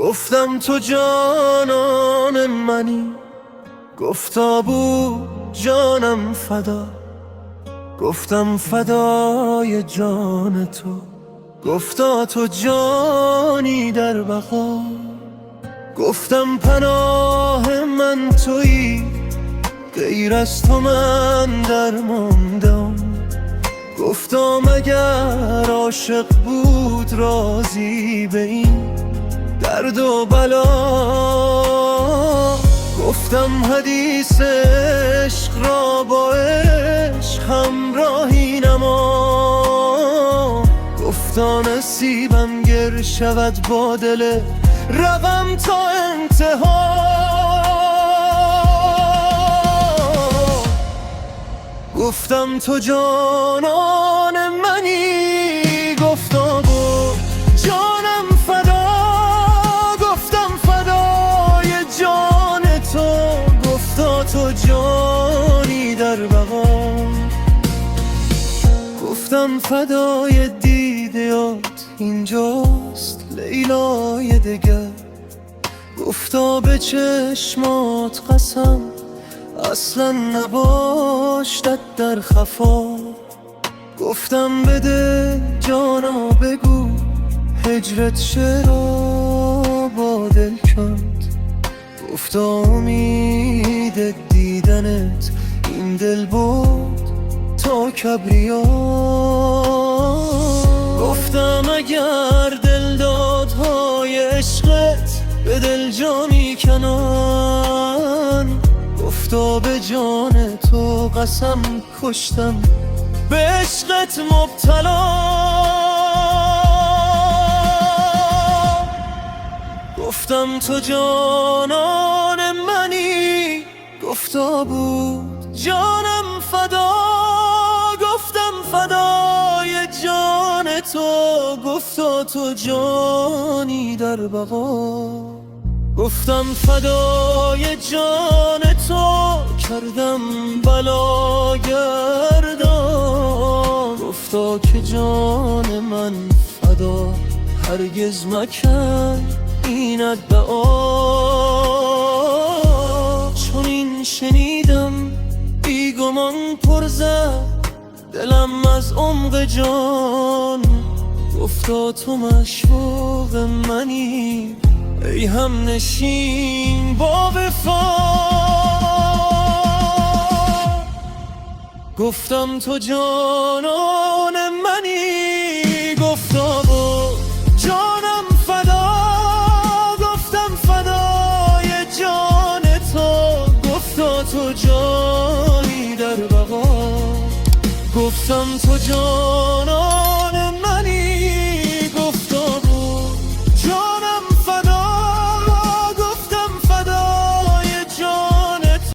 گفتم تو جانان منی، گفتا بود جانم فدا. گفتم فدای جان تو، گفتا تو جانی در بقا. گفتم پناه من تویی، غیر از تو من درماندم. گفتا مگر عاشق بود راضی به این درد و بلا. گفتم حدیث عشق را با عشق همراهی نما. گفتا نصیبم گر شود با دل روم تا انتها. گفتم تو جانان منی، گفتا بود جانم فدا. گفتم فدای جان تو، گفتا تو جانی در بقا. گفتم فدای دیده‌ات اینجاست لیلای دگر. گفتا به چشمات قسم اصلا نباشد در خفا. گفتم بده جانا بگو هجرت چرا با دل کند. گفتا امید دیدنت این دل بود تا کبریا. گفتم اگر دلدادهای عشقت به دل جا میکنن. گفتا به جان تو قسم کشتم به عشقت مبتلا. گفتم تو جانان منی، گفتا بود جانم فدا. گفتم فدای جان تو، گفتا تو جانی در بقا. گفتم فدای جان تو کردم بلا گردان. گفتا که جان من فدا هرگز مکن این ادعا. چون این شنیدم بیگمان پر زد دلم از عمق جان. گفتا تو مشوق منی ای هم نشین با وفا. گفتم تو جانان منی، گفتا بود جانم فدا. گفتم فدای جان تو، گفتا تو جانی در بقا. گفتم تو جانان